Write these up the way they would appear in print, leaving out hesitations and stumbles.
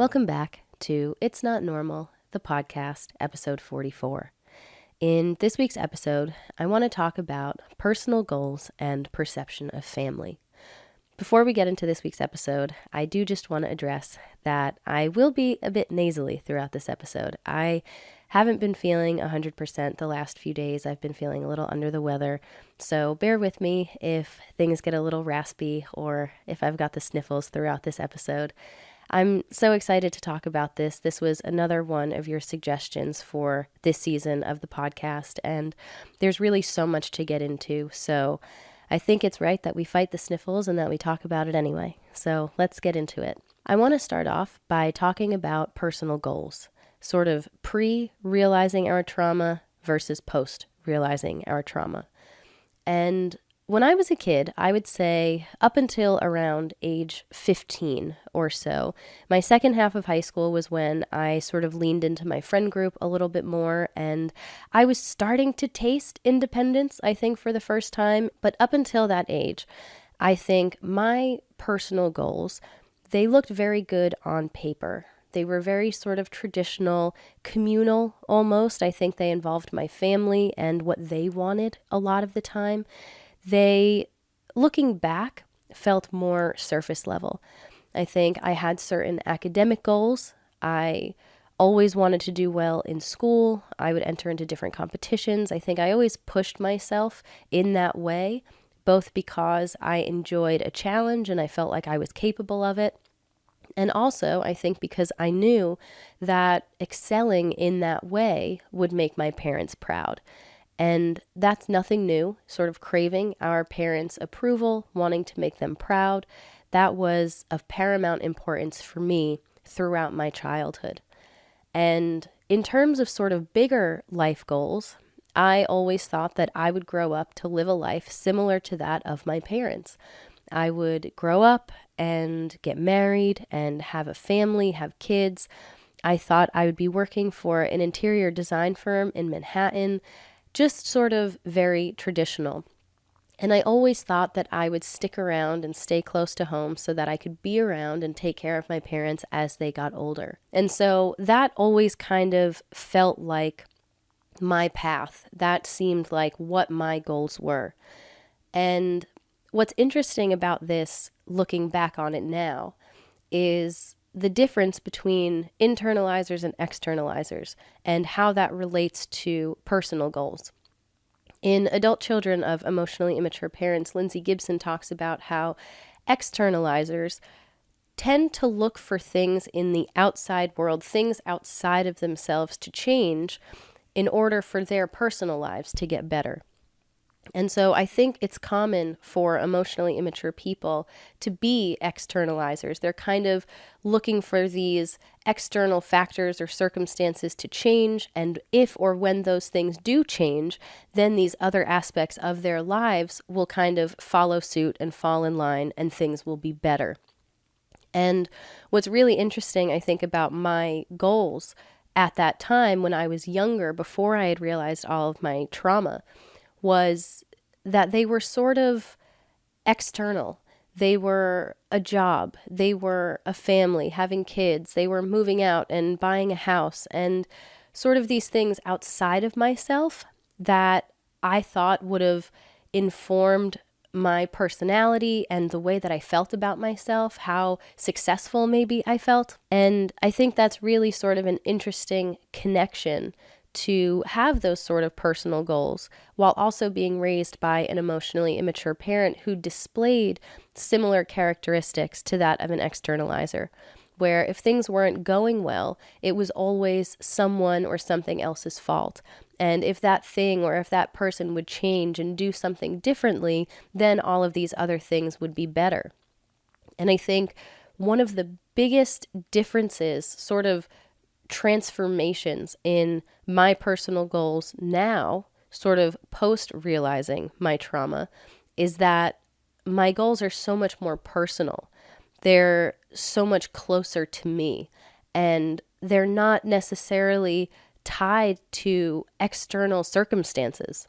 Welcome back to It's Not Normal, the podcast, episode 44. In this week's episode, I want to talk about personal goals and perception of family. Before we get into this week's episode, I do just want to address that I will be a bit nasally throughout this episode. I haven't been feeling 100% the last few days. I've been feeling a little under the weather, so bear with me if things get a little raspy or if I've got the sniffles throughout this episode. I'm so excited to talk about this. This was another one of your suggestions for this season of the podcast, and there's really so much to get into. So I think it's right that we fight the sniffles and that we talk about it anyway. So let's get into it. I want to start off by talking about personal goals, sort of pre-realizing our trauma versus post-realizing our trauma. And when I was a kid, I would say up until around age 15 or so, my second half of high school was when I sort of leaned into my friend group a little bit more, and I was starting to taste independence, I think, for the first time. But up until that age, I think my personal goals, they looked very good on paper. They were very sort of traditional, communal almost. I think they involved my family and what they wanted a lot of the time. They, looking back, felt more surface level. I think I had certain academic goals. I always wanted to do well in school. I would enter into different competitions. I think I always pushed myself in that way, both because I enjoyed a challenge and I felt like I was capable of it. And also, I think because I knew that excelling in that way would make my parents proud. And that's nothing new, sort of craving our parents' approval, wanting to make them proud. That was of paramount importance for me throughout my childhood. And in terms of sort of bigger life goals, I always thought that I would grow up to live a life similar to that of my parents. I would grow up and get married and have a family, have kids. I thought I would be working for an interior design firm in Manhattan, just sort of very traditional. And I always thought that I would stick around and stay close to home so that I could be around and take care of my parents as they got older. And so that always kind of felt like my path. That seemed like what my goals were. And what's interesting about this, looking back on it now, is the difference between internalizers and externalizers and how that relates to personal goals. In Adult Children of Emotionally Immature Parents, Lindsay Gibson talks about how externalizers tend to look for things in the outside world, things outside of themselves to change in order for their personal lives to get better. And so I think it's common for emotionally immature people to be externalizers. They're kind of looking for these external factors or circumstances to change. And if or when those things do change, then these other aspects of their lives will kind of follow suit and fall in line and things will be better. And what's really interesting, I think, about my goals at that time when I was younger, before I had realized all of my trauma, was that they were sort of external. They were a job. They were a family, having kids. They were moving out and buying a house and sort of these things outside of myself that I thought would have informed my personality and the way that I felt about myself, how successful maybe I felt. And I think that's really sort of an interesting connection to have those sort of personal goals while also being raised by an emotionally immature parent who displayed similar characteristics to that of an externalizer, where if things weren't going well, it was always someone or something else's fault. And if that thing or if that person would change and do something differently, then all of these other things would be better. And I think one of the biggest differences, sort of transformations in my personal goals now, sort of post-realizing my trauma, is that my goals are so much more personal. They're so much closer to me, and they're not necessarily tied to external circumstances.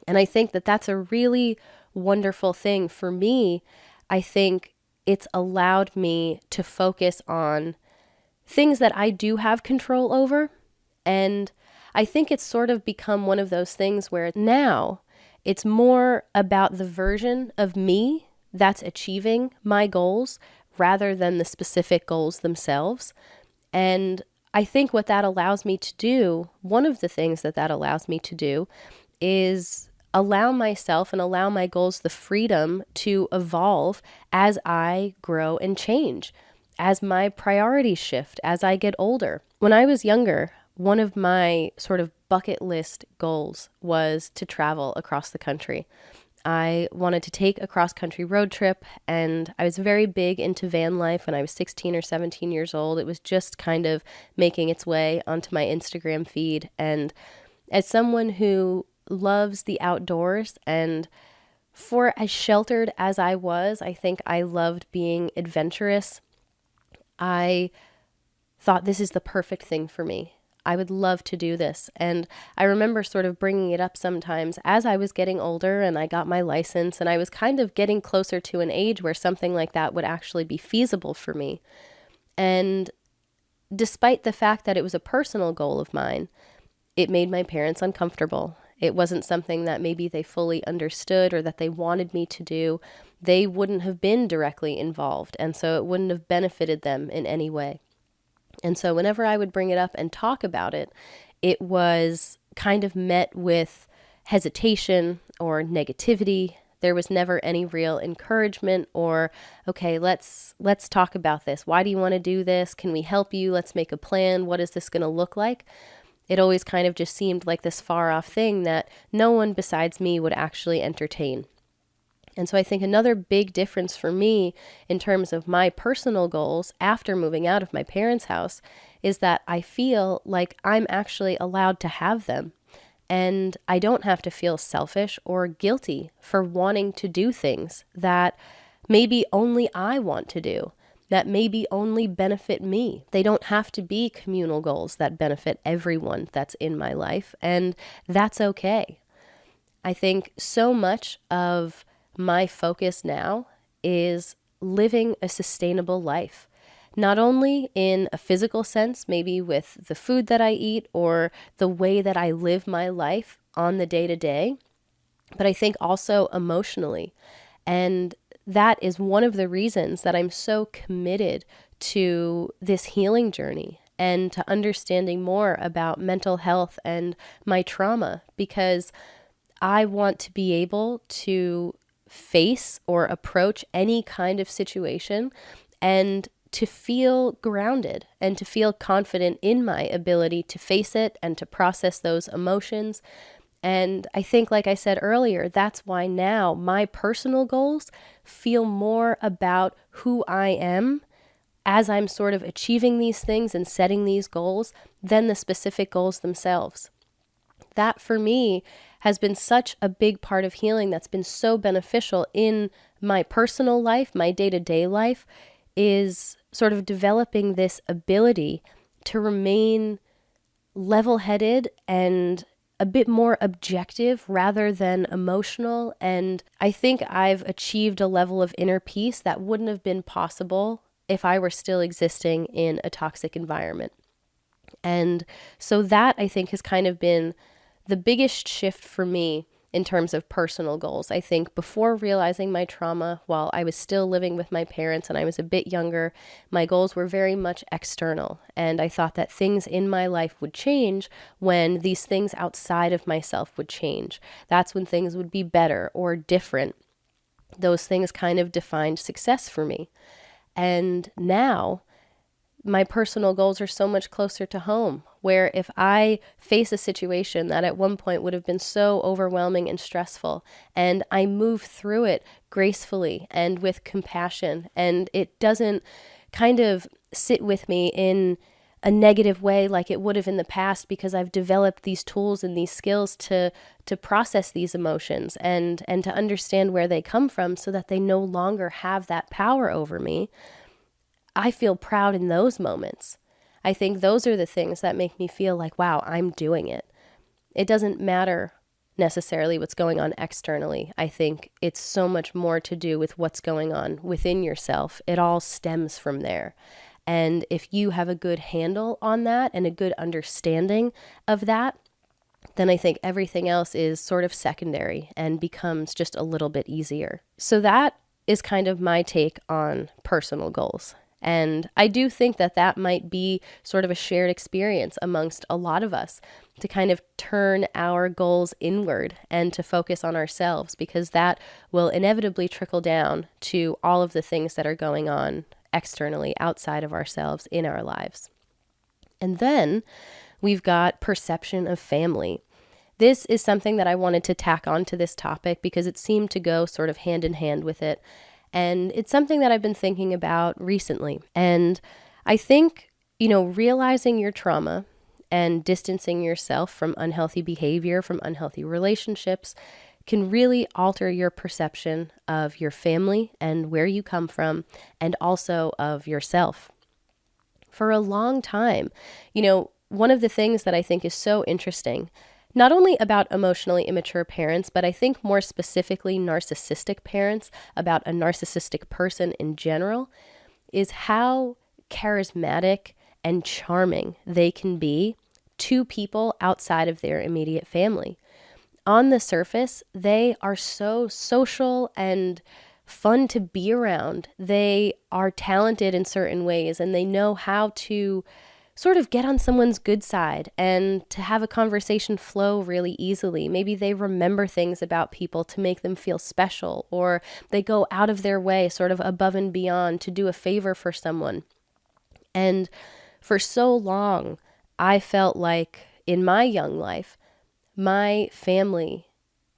And I think that that's a really wonderful thing for me. I think it's allowed me to focus on things that I do have control over. And I think it's sort of become one of those things where now it's more about the version of me that's achieving my goals rather than the specific goals themselves. And I think what that allows me to do, one of the things that allows me to do, is allow myself and allow my goals the freedom to evolve as I grow and change, as my priorities shift, as I get older. When I was younger, one of my sort of bucket list goals was to travel across the country. I wanted to take a cross-country road trip, and I was very big into van life when I was 16 or 17 years old. It was just kind of making its way onto my Instagram feed. And as someone who loves the outdoors, and for as sheltered as I was, I think I loved being adventurous. I thought this is the perfect thing for me. I would love to do this. And I remember sort of bringing it up sometimes as I was getting older and I got my license and I was kind of getting closer to an age where something like that would actually be feasible for me. And despite the fact that it was a personal goal of mine, it made my parents uncomfortable. It wasn't something that maybe they fully understood or that they wanted me to do. They wouldn't have been directly involved, and so it wouldn't have benefited them in any way. And so whenever I would bring it up and talk about it, it was kind of met with hesitation or negativity. There was never any real encouragement or, okay, let's talk about this. Why do you want to do this? Can we help you? Let's make a plan. What is this going to look like? It always kind of just seemed like this far off thing that no one besides me would actually entertain. And so I think another big difference for me in terms of my personal goals after moving out of my parents' house is that I feel like I'm actually allowed to have them. And I don't have to feel selfish or guilty for wanting to do things that maybe only I want to do, that maybe only benefit me. They don't have to be communal goals that benefit everyone that's in my life, and that's okay. I think so much of my focus now is living a sustainable life, not only in a physical sense, maybe with the food that I eat or the way that I live my life on the day-to-day, but I think also emotionally. And that is one of the reasons that I'm so committed to this healing journey and to understanding more about mental health and my trauma, because I want to be able to face or approach any kind of situation and to feel grounded and to feel confident in my ability to face it and to process those emotions. And I think, like I said earlier, that's why now my personal goals feel more about who I am as I'm sort of achieving these things and setting these goals than the specific goals themselves. That for me has been such a big part of healing that's been so beneficial in my personal life, my day-to-day life, is sort of developing this ability to remain level-headed and a bit more objective rather than emotional. And I think I've achieved a level of inner peace that wouldn't have been possible if I were still existing in a toxic environment. And so that, I think, has kind of been the biggest shift for me in terms of personal goals. I think before realizing my trauma, while I was still living with my parents and I was a bit younger, my goals were very much external. And I thought that things in my life would change when these things outside of myself would change. That's when things would be better or different. Those things kind of defined success for me. And now my personal goals are so much closer to home, where if I face a situation that at one point would have been so overwhelming and stressful, and I move through it gracefully and with compassion, and it doesn't kind of sit with me in a negative way like it would have in the past, because I've developed these tools and these skills to process these emotions and to understand where they come from so that they no longer have that power over me. I feel proud in those moments. I think those are the things that make me feel like, wow, I'm doing it. It doesn't matter necessarily what's going on externally. I think it's so much more to do with what's going on within yourself. It all stems from there. And if you have a good handle on that and a good understanding of that, then I think everything else is sort of secondary and becomes just a little bit easier. So that is kind of my take on personal goals. And I do think that that might be sort of a shared experience amongst a lot of us, to kind of turn our goals inward and to focus on ourselves, because that will inevitably trickle down to all of the things that are going on externally outside of ourselves in our lives. And then we've got perception of family. This is something that I wanted to tack on to this topic because it seemed to go sort of hand in hand with it. And it's something that I've been thinking about recently. And I think, realizing your trauma and distancing yourself from unhealthy behavior, from unhealthy relationships, can really alter your perception of your family and where you come from, and also of yourself. For a long time, one of the things that I think is so interesting, not only about emotionally immature parents, but I think more specifically narcissistic parents, about a narcissistic person in general, is how charismatic and charming they can be to people outside of their immediate family. On the surface, they are so social and fun to be around. They are talented in certain ways, and they know how to sort of get on someone's good side and to have a conversation flow really easily. Maybe they remember things about people to make them feel special, or they go out of their way, sort of above and beyond, to do a favor for someone. And for so long, I felt like in my young life, my family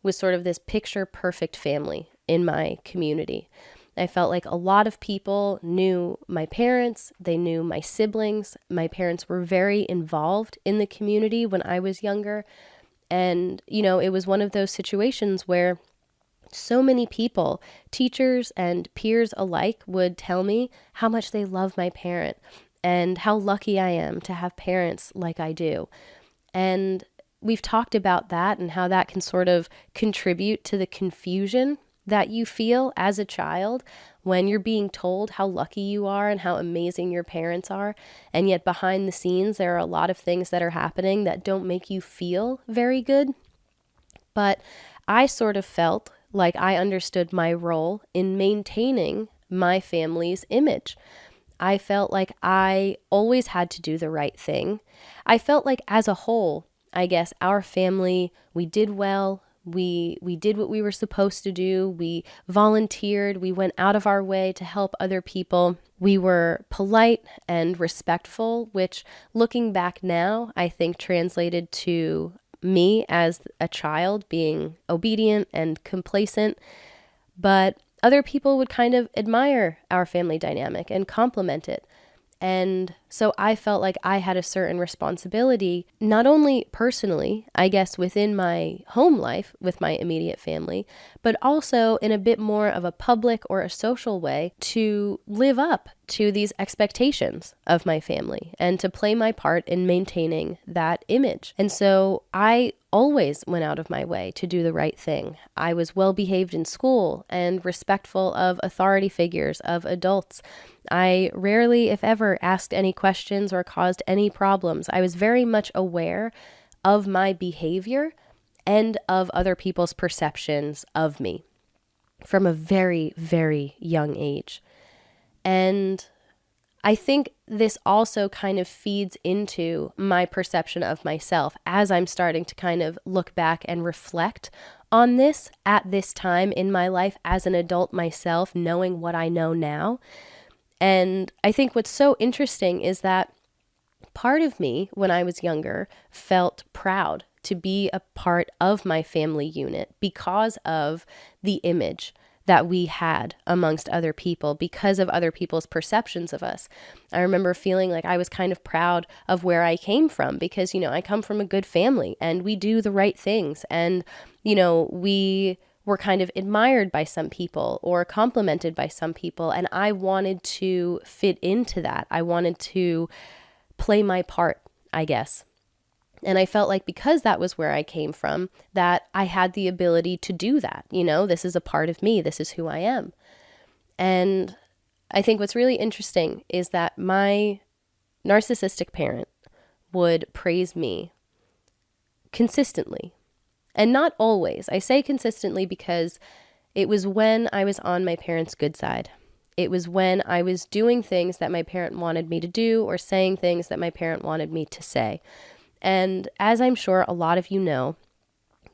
was sort of this picture perfect family in my community. I felt like a lot of people knew my parents, they knew my siblings. My parents were very involved in the community when I was younger. And, it was one of those situations where so many people, teachers and peers alike, would tell me how much they love my parent and how lucky I am to have parents like I do. And we've talked about that and how that can sort of contribute to the confusion that you feel as a child when you're being told how lucky you are and how amazing your parents are. And yet behind the scenes, there are a lot of things that are happening that don't make you feel very good. But I sort of felt like I understood my role in maintaining my family's image. I felt like I always had to do the right thing. I felt like as a whole, I guess our family, we did well. We did what we were supposed to do. We volunteered. We went out of our way to help other people. We were polite and respectful, which looking back now, I think translated to me as a child being obedient and complacent. But other people would kind of admire our family dynamic and compliment it. And so I felt like I had a certain responsibility, not only personally, I guess within my home life with my immediate family, but also in a bit more of a public or a social way to live up to these expectations of my family and to play my part in maintaining that image. And so I always went out of my way to do the right thing. I was well behaved in school and respectful of authority figures, of adults. I rarely, if ever, asked any questions or caused any problems. I was very much aware of my behavior and of other people's perceptions of me from a very, very young age. And I think this also kind of feeds into my perception of myself as I'm starting to kind of look back and reflect on this at this time in my life as an adult myself, knowing what I know now. And I think what's so interesting is that part of me, when I was younger, felt proud to be a part of my family unit because of the image that we had amongst other people, because of other people's perceptions of us. I remember feeling like I was kind of proud of where I came from because, I come from a good family and we do the right things. And, we were kind of admired by some people or complimented by some people. And I wanted to fit into that. I wanted to play my part, I guess. And I felt like because that was where I came from, that I had the ability to do that. This is a part of me. This is who I am. And I think what's really interesting is that my narcissistic parent would praise me consistently. And not always. I say consistently because it was when I was on my parents' good side. It was when I was doing things that my parent wanted me to do or saying things that my parent wanted me to say. And as I'm sure a lot of you know,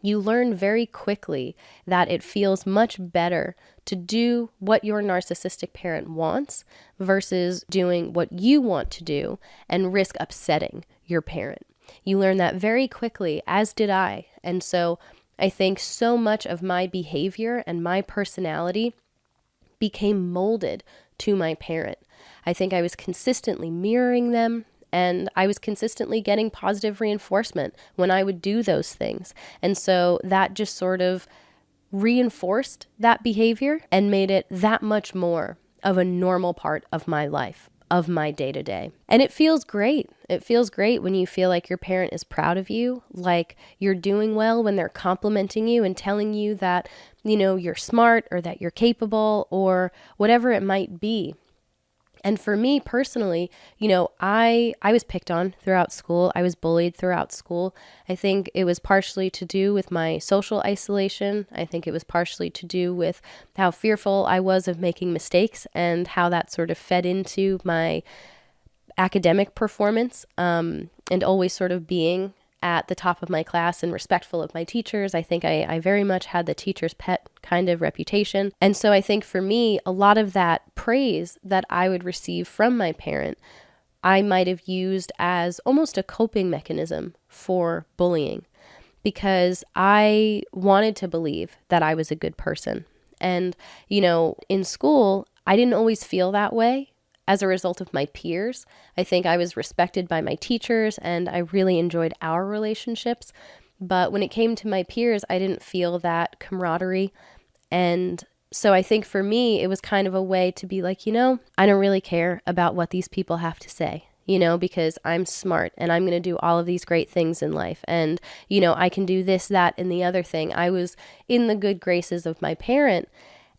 you learn very quickly that it feels much better to do what your narcissistic parent wants versus doing what you want to do and risk upsetting your parent. You learn that very quickly, as did I. And so I think so much of my behavior and my personality became molded to my parent. I think I was consistently mirroring them, and I was consistently getting positive reinforcement when I would do those things. And so that just sort of reinforced that behavior and made it that much more of a normal part of my life, of my day-to-day. And it feels great. It feels great when you feel like your parent is proud of you, like you're doing well, when they're complimenting you and telling you that, you're smart or that you're capable or whatever it might be. And for me personally, I was picked on throughout school. I was bullied throughout school. I think it was partially to do with my social isolation. I think it was partially to do with how fearful I was of making mistakes and how that sort of fed into my academic performance, and always sort of being at the top of my class and respectful of my teachers. I think I very much had the teacher's pet kind of reputation. And so I think for me, a lot of that praise that I would receive from my parent, I might have used as almost a coping mechanism for bullying, because I wanted to believe that I was a good person. And, in school, I didn't always feel that way. As a result of my peers, I think I was respected by my teachers and I really enjoyed our relationships. But when it came to my peers, I didn't feel that camaraderie. And so I think for me, it was kind of a way to be like, I don't really care about what these people have to say, because I'm smart and I'm going to do all of these great things in life. And, I can do this, that, and the other thing. I was in the good graces of my parent.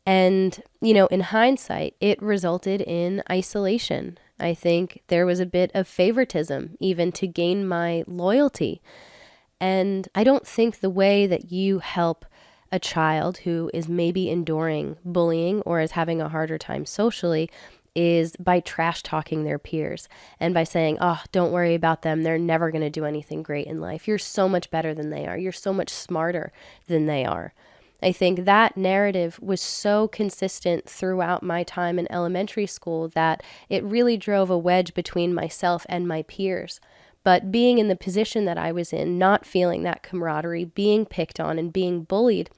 And, in hindsight, it resulted in isolation. I think there was a bit of favoritism even to gain my loyalty. And I don't think the way that you help a child who is maybe enduring bullying or is having a harder time socially is by trash talking their peers and by saying, oh, don't worry about them. They're never going to do anything great in life. You're so much better than they are. You're so much smarter than they are. I think that narrative was so consistent throughout my time in elementary school that it really drove a wedge between myself and my peers. But being in the position that I was in, not feeling that camaraderie, being picked on and being bullied,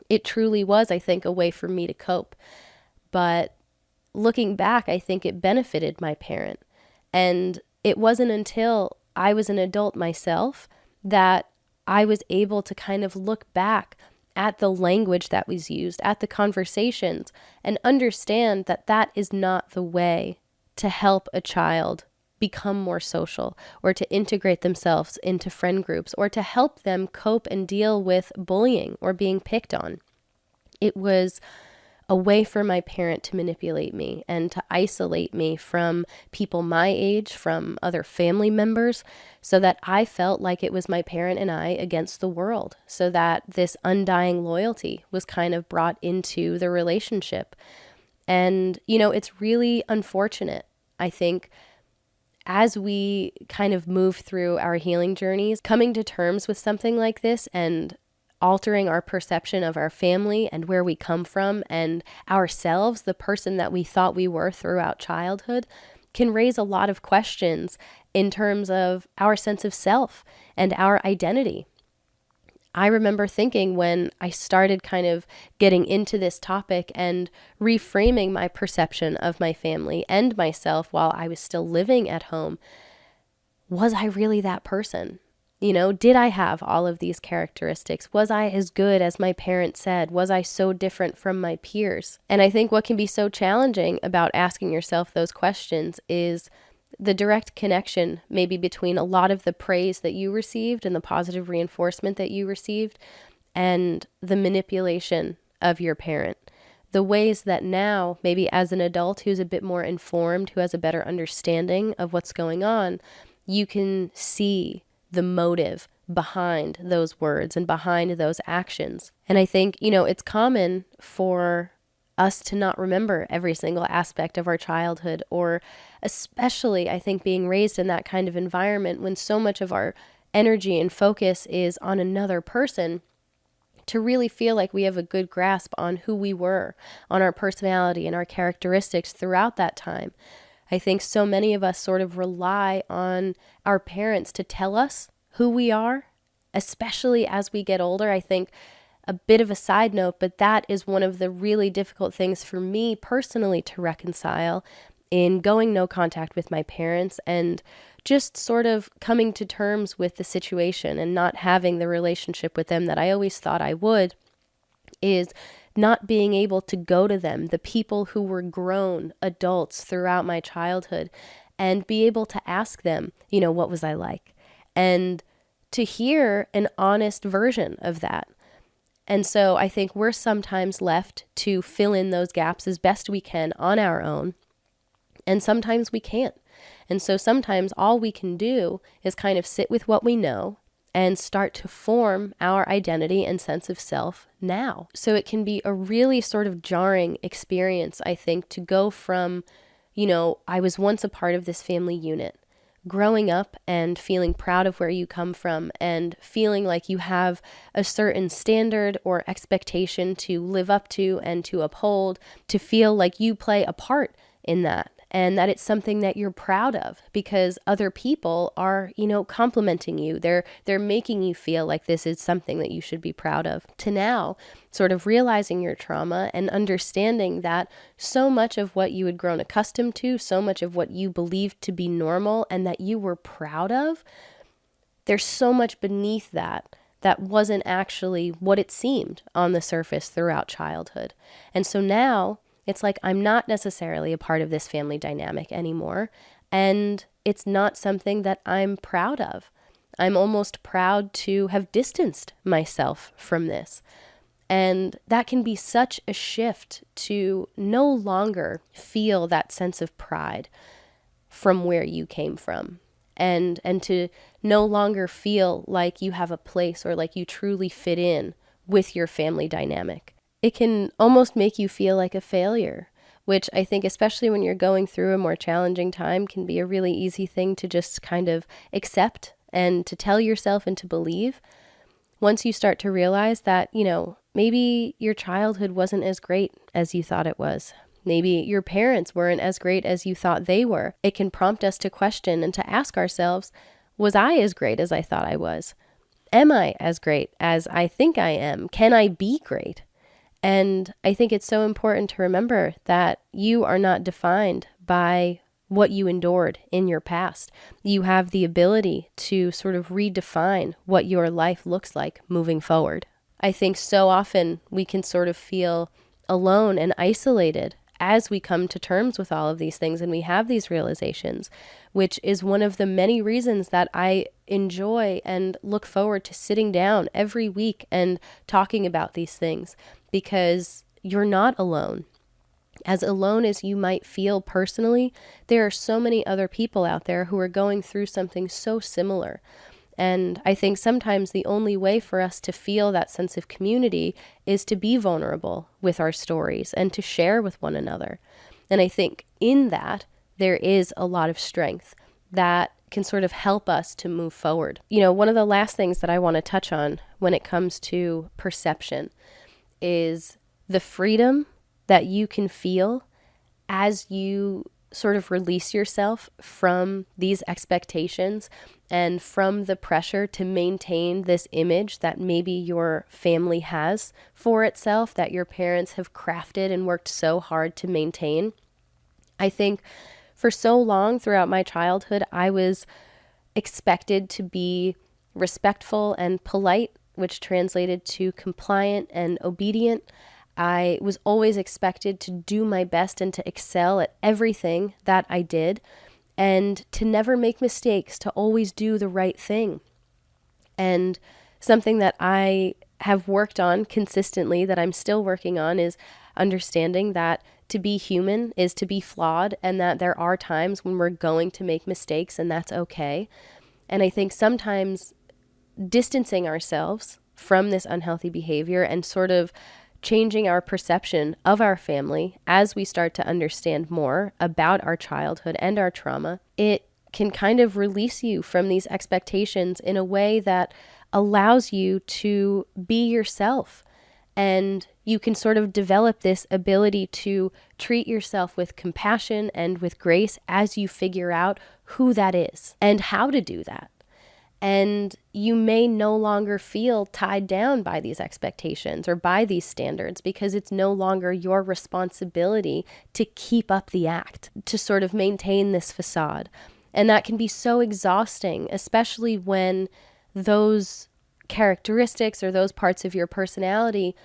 it truly was, I think, a way for me to cope. But looking back, I think it benefited my parent. And it wasn't until I was an adult myself that I was able to kind of look back at the language that was used, at the conversations, and understand that that is not the way to help a child become more social or to integrate themselves into friend groups or to help them cope and deal with bullying or being picked on. It was a way for my parent to manipulate me and to isolate me from people my age, from other family members, so that I felt like it was my parent and I against the world, so that this undying loyalty was kind of brought into the relationship. And, it's really unfortunate. I think as we kind of move through our healing journeys, coming to terms with something like this and altering our perception of our family and where we come from and ourselves, the person that we thought we were throughout childhood, can raise a lot of questions in terms of our sense of self and our identity. I remember thinking when I started kind of getting into this topic and reframing my perception of my family and myself while I was still living at home, was I really that person? Did I have all of these characteristics? Was I as good as my parents said? Was I so different from my peers? And I think what can be so challenging about asking yourself those questions is the direct connection maybe between a lot of the praise that you received and the positive reinforcement that you received and the manipulation of your parent. the ways that now, maybe as an adult who's a bit more informed, who has a better understanding of what's going on, you can see the motive behind those words and behind those actions. And I think, it's common for us to not remember every single aspect of our childhood, or especially, I think, being raised in that kind of environment when so much of our energy and focus is on another person, to really feel like we have a good grasp on who we were, on our personality and our characteristics throughout that time. I think so many of us sort of rely on our parents to tell us who we are, especially as we get older. I think a bit of a side note, but that is one of the really difficult things for me personally to reconcile in going no contact with my parents and just sort of coming to terms with the situation and not having the relationship with them that I always thought I would, is not being able to go to them, the people who were grown adults throughout my childhood, and be able to ask them, what was I like? And to hear an honest version of that. And so I think we're sometimes left to fill in those gaps as best we can on our own. And sometimes we can't. And so sometimes all we can do is kind of sit with what we know and start to form our identity and sense of self now. So it can be a really sort of jarring experience, I think, to go from, I was once a part of this family unit, growing up and feeling proud of where you come from and feeling like you have a certain standard or expectation to live up to and to uphold, to feel like you play a part in that. And that it's something that you're proud of because other people are, complimenting you. They're making you feel like this is something that you should be proud of. To now sort of realizing your trauma and understanding that so much of what you had grown accustomed to, so much of what you believed to be normal and that you were proud of, there's so much beneath that wasn't actually what it seemed on the surface throughout childhood. And so now it's like I'm not necessarily a part of this family dynamic anymore, and it's not something that I'm proud of. I'm almost proud to have distanced myself from this. And that can be such a shift to no longer feel that sense of pride from where you came from, and to no longer feel like you have a place or like you truly fit in with your family dynamic. It can almost make you feel like a failure, which I think, especially when you're going through a more challenging time, can be a really easy thing to just kind of accept and to tell yourself and to believe. Once you start to realize that, maybe your childhood wasn't as great as you thought it was. Maybe your parents weren't as great as you thought they were. It can prompt us to question and to ask ourselves, was I as great as I thought I was? Am I as great as I think I am? Can I be great? And I think it's so important to remember that you are not defined by what you endured in your past. You have the ability to sort of redefine what your life looks like moving forward. I think so often we can sort of feel alone and isolated as we come to terms with all of these things and we have these realizations, which is one of the many reasons that I enjoy and look forward to sitting down every week and talking about these things, because you're not alone. As alone as you might feel personally, there are so many other people out there who are going through something so similar. And I think sometimes the only way for us to feel that sense of community is to be vulnerable with our stories and to share with one another. And I think in that, there is a lot of strength that can sort of help us to move forward. One of the last things that I want to touch on when it comes to perception is the freedom that you can feel as you sort of release yourself from these expectations and from the pressure to maintain this image that maybe your family has for itself, that your parents have crafted and worked so hard to maintain. I think for so long throughout my childhood, I was expected to be respectful and polite, which translated to compliant and obedient. I was always expected to do my best and to excel at everything that I did and to never make mistakes, to always do the right thing. And something that I have worked on consistently, that I'm still working on, is understanding that to be human is to be flawed, and that there are times when we're going to make mistakes, and that's okay. And I think sometimes distancing ourselves from this unhealthy behavior and sort of changing our perception of our family as we start to understand more about our childhood and our trauma, it can kind of release you from these expectations in a way that allows you to be yourself. And you can sort of develop this ability to treat yourself with compassion and with grace as you figure out who that is and how to do that. And you may no longer feel tied down by these expectations or by these standards, because it's no longer your responsibility to keep up the act, to sort of maintain this facade. And that can be so exhausting, especially when those characteristics or those parts of your personality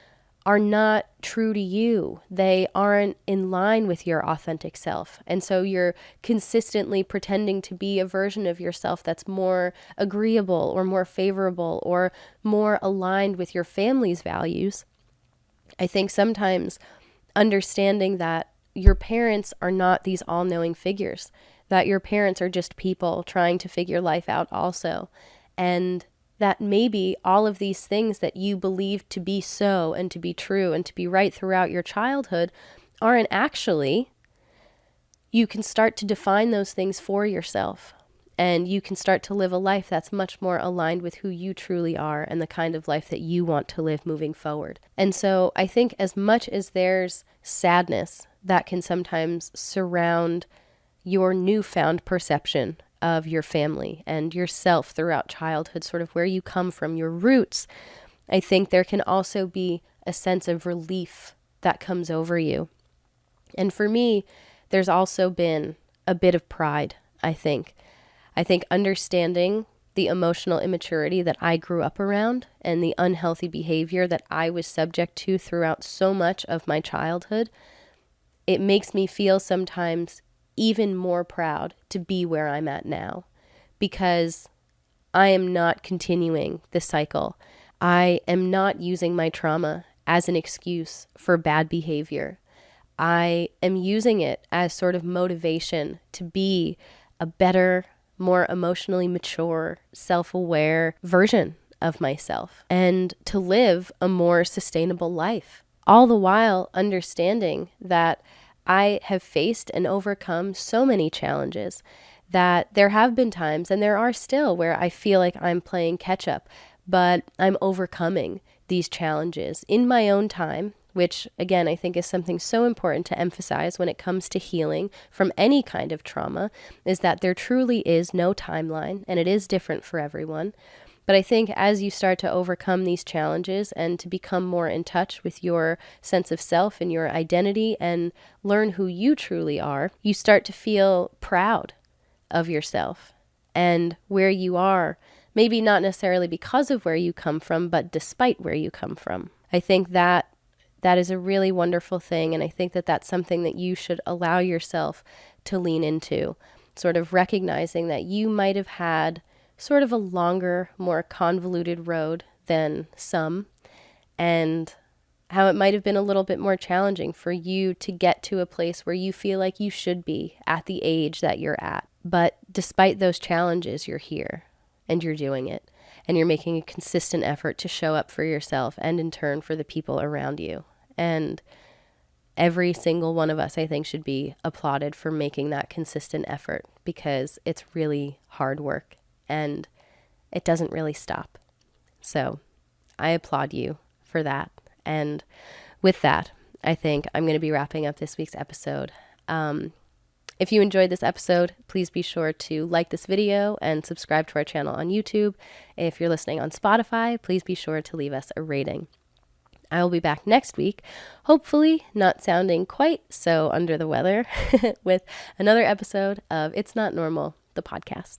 are not true to you. They aren't in line with your authentic self. And so you're consistently pretending to be a version of yourself that's more agreeable or more favorable or more aligned with your family's values. I think sometimes understanding that your parents are not these all-knowing figures, that your parents are just people trying to figure life out also, and that maybe all of these things that you believe to be so and to be true and to be right throughout your childhood aren't actually. You can start to define those things for yourself, and you can start to live a life that's much more aligned with who you truly are and the kind of life that you want to live moving forward. And so I think as much as there's sadness that can sometimes surround your newfound perception of your family and yourself throughout childhood, sort of where you come from, your roots, I think there can also be a sense of relief that comes over you. And for me, there's also been a bit of pride, I think. I think understanding the emotional immaturity that I grew up around and the unhealthy behavior that I was subject to throughout so much of my childhood, it makes me feel sometimes even more proud to be where I'm at now, because I am not continuing the cycle. I am not using my trauma as an excuse for bad behavior. I am using it as sort of motivation to be a better, more emotionally mature, self-aware version of myself and to live a more sustainable life. All the while understanding that I have faced and overcome so many challenges that there have been times, and there are still, where I feel like I'm playing catch up, but I'm overcoming these challenges in my own time, which again, I think is something so important to emphasize when it comes to healing from any kind of trauma, is that there truly is no timeline, and it is different for everyone. But I think as you start to overcome these challenges and to become more in touch with your sense of self and your identity and learn who you truly are, you start to feel proud of yourself and where you are, maybe not necessarily because of where you come from, but despite where you come from. I think that is a really wonderful thing, and I think that that's something that you should allow yourself to lean into, sort of recognizing that you might have had sort of a longer, more convoluted road than some, and how it might have been a little bit more challenging for you to get to a place where you feel like you should be at the age that you're at. But despite those challenges, you're here and you're doing it, and you're making a consistent effort to show up for yourself and in turn for the people around you. And every single one of us, I think, should be applauded for making that consistent effort, because it's really hard work and it doesn't really stop. So I applaud you for that. And with that, I think I'm going to be wrapping up this week's episode. If you enjoyed this episode, please be sure to like this video and subscribe to our channel on YouTube. If you're listening on Spotify, please be sure to leave us a rating. I will be back next week, hopefully not sounding quite so under the weather, with another episode of It's Not Normal, the podcast.